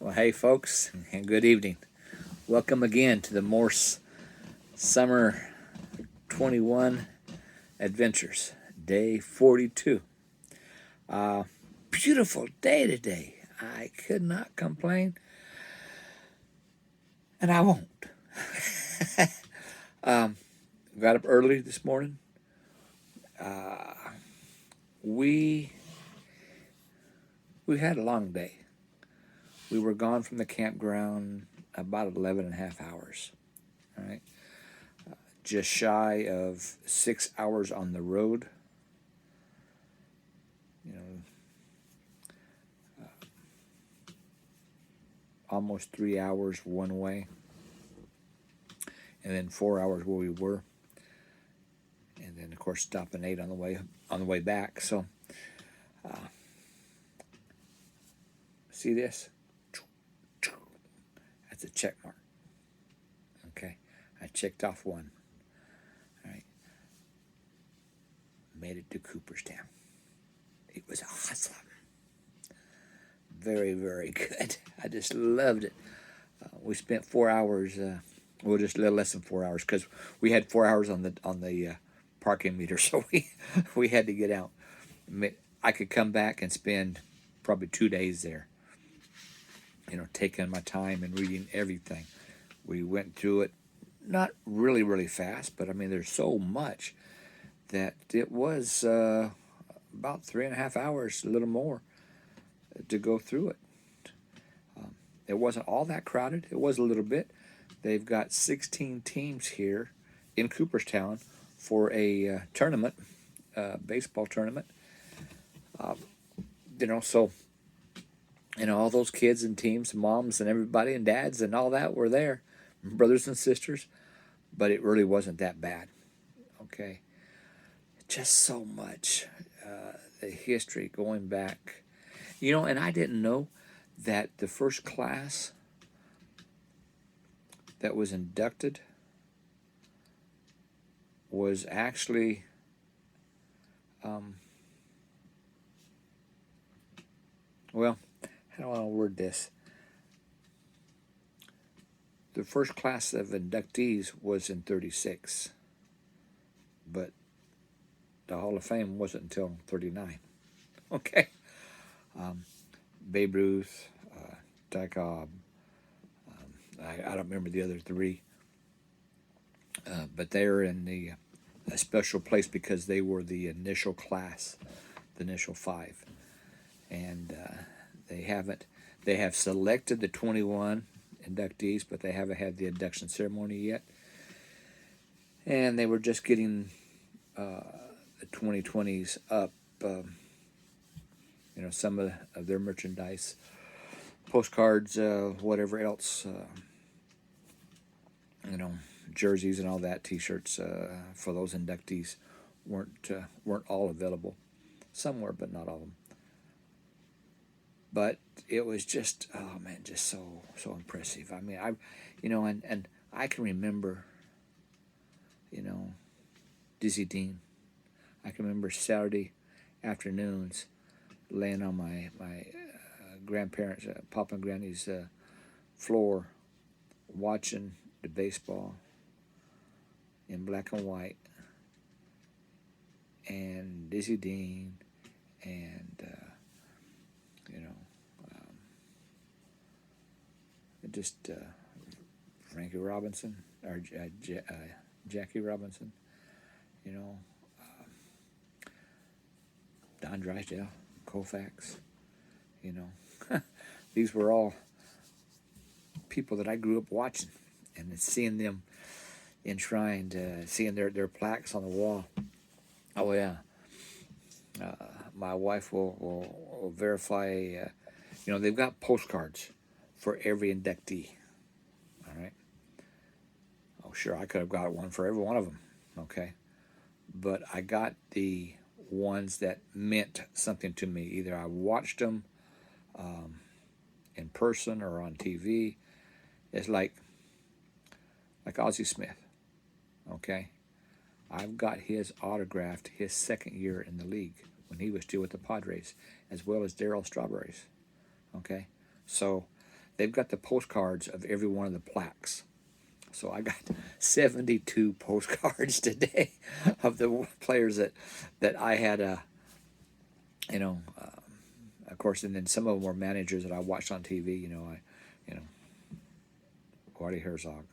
Well, hey, folks, and good evening. Welcome again to the Morse Summer 21 Adventures, day 42. Beautiful day today. I could not complain, and I won't. Got up early this morning. We we had a long day. We were gone from the campground about 11 and a half hours. All right, just shy of 6 hours on the road. You know, almost 3 hours one way, and then 4 hours where we were, and then of course stopping 8 on the way back. So, see this? That's a check mark. Okay, I checked off one. All right, made it to Cooperstown. It was awesome. Very, very good. I just loved it. We spent 4 hours. Well, just a little less than 4 hours because we had 4 hours on the parking meter, so we had to get out. I could come back and spend probably 2 days there. Taking my time and reading everything. We went through it, not really, really fast, but I mean, there's so much that it was about 3.5 hours, a little more, to go through it. It wasn't all that crowded. It was a little bit. They've got 16 teams here in Cooperstown for a tournament, baseball tournament. So all those kids and teams, and moms and everybody and dads and all that were there, brothers and sisters, but it really wasn't that bad. Okay, just so much the history going back, and I didn't know that the first class that was inducted was actually well, how do I want to word this? The first class of inductees was in 36, but the Hall of Fame wasn't until 39. Okay. Babe Ruth, Ty Cobb, I don't remember the other three, but they're in a special place because they were the initial class, the initial five. And they have selected the 21 inductees, but they haven't had the induction ceremony yet. And they were just getting the 2020s up, some of their merchandise, postcards, whatever else, jerseys and all that, T-shirts for those inductees weren't all available. Some were, but not all of them. But it was just, oh man, just so impressive. I mean, and I can remember, Dizzy Dean. I can remember Saturday afternoons laying on my grandparents, Papa and Granny's floor, watching the baseball in black and white, and Dizzy Dean, and just Frankie Robinson or Jackie Robinson, Don Drysdale, Koufax, these were all people that I grew up watching, and seeing them enshrined, seeing their plaques on the wall. Oh yeah, my wife will verify. They've got postcards for every inductee. All right. Oh sure, I could have got one for every one of them. Okay, but I got the ones that meant something to me. Either I watched them in person or on TV. It's like Ozzie Smith. Okay, I've got his autographed his second year in the league when he was still with the Padres, as well as Darryl Strawberry's. Okay, so they've got the postcards of every one of the plaques. So I got 72 postcards today of the players that I had, you know, of course, and then some of them were managers that I watched on TV. You know, Guardy Herzog,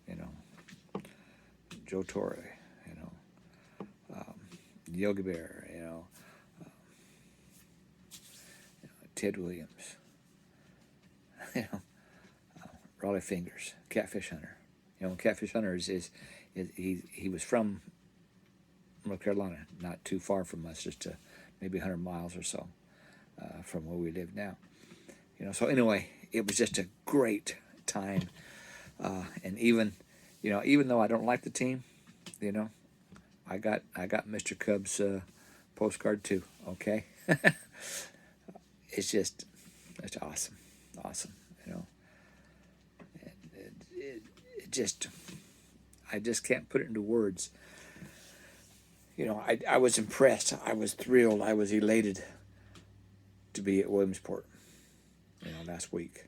you know, Joe Torre, you know, Yogi Bear, you know, Ted Williams, you know, Raleigh Fingers, Catfish Hunter. You know, Catfish Hunter is he was from North Carolina, not too far from us, just maybe 100 miles or so from where we live now. You know, so anyway, it was just a great time, and even, you know, even though I don't like the team, you know, I got Mr. Cubs postcard too. Okay, it's awesome, awesome. You know, it just, I just can't put it into words. You know, I was impressed. I was thrilled. I was elated to be at Williamsport, you know, last week.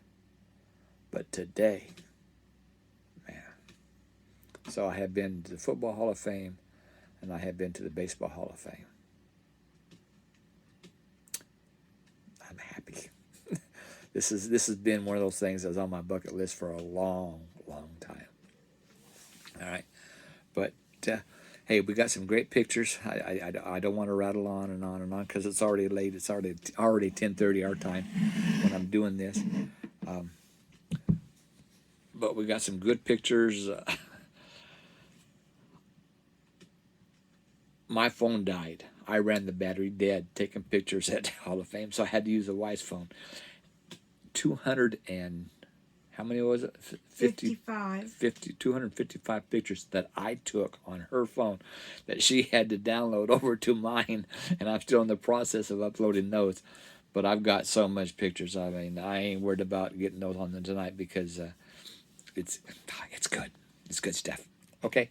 But today, man. So I have been to the Football Hall of Fame, and I have been to the Baseball Hall of Fame. I'm happy. This has been one of those things that was on my bucket list for a long, long time. All right, but hey, we got some great pictures. I don't want to rattle on and on and on because it's already late. It's already 10:30 our time when I'm doing this. But we got some good pictures. My phone died. I ran the battery dead taking pictures at Hall of Fame, so I had to use a wife's phone. 200 and how many was it? 255 pictures that I took on her phone that she had to download over to mine, and I'm still in the process of uploading those. But I've got so much pictures. I mean, I ain't worried about getting those on them tonight because it's good. It's good stuff. Okay.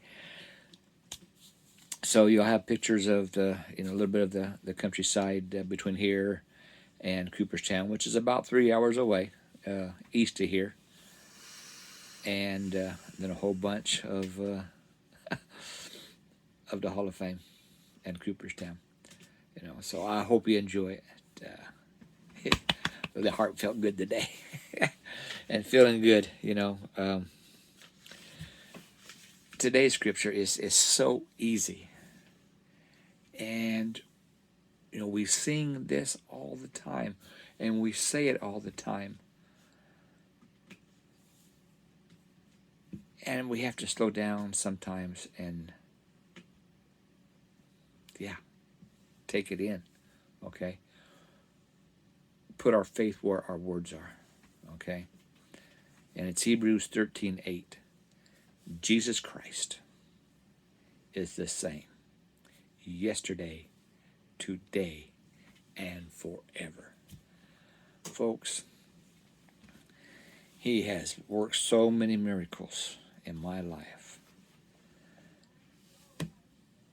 So you'll have pictures of the, you know, a little bit of the countryside between here and Cooperstown, which is about 3 hours away east of here, and then a whole bunch of the Hall of Fame and Cooperstown. You know, so I hope you enjoy it. The heart felt good today, and feeling good. You know, today's scripture is so easy, and you know, we sing this all the time, and we say it all the time. And we have to slow down sometimes and, yeah, take it in, okay? Put our faith where our words are, okay? And it's Hebrews 13:8. Jesus Christ is the same yesterday, today, and forever. Folks, He has worked so many miracles in my life.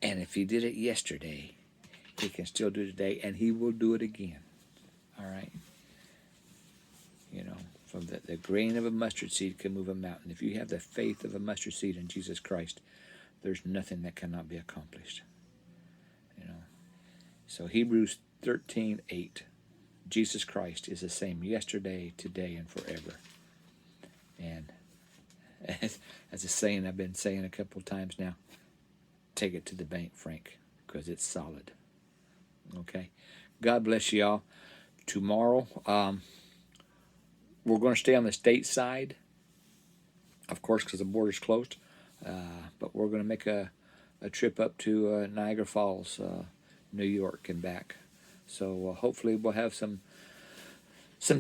And if He did it yesterday, He can still do it today, and He will do it again. All right? You know, from the grain of a mustard seed can move a mountain. If you have the faith of a mustard seed in Jesus Christ, there's nothing that cannot be accomplished. You know. So Hebrews 13:8. Jesus Christ is the same yesterday, today, and forever. And as a saying I've been saying a couple of times now, take it to the bank, Frank, because it's solid. Okay? God bless you all. Tomorrow, we're going to stay on the state side, of course, because the border's closed. But we're going to make a trip up to Niagara Falls, New York, and back. So hopefully we'll have some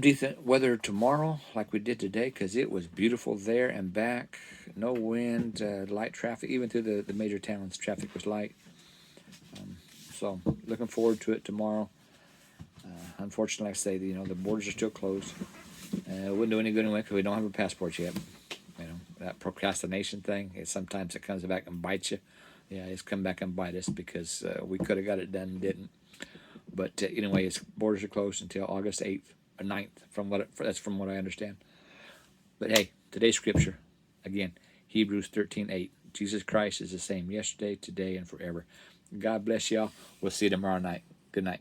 decent weather tomorrow, like we did today, because it was beautiful there and back. No wind, light traffic, even through the major towns, traffic was light. So looking forward to it tomorrow. Unfortunately, like I say, you know, the borders are still closed. It wouldn't do any good anyway because we don't have our passports yet. You know, that procrastination thing, sometimes it comes back and bites you. Yeah, it's come back and bite us because we could have got it done and didn't. But anyway, borders are closed until August 8th or 9th, from what I understand. But hey, today's scripture, again, Hebrews 13:8. Jesus Christ is the same yesterday, today, and forever. God bless y'all. We'll see you tomorrow night. Good night.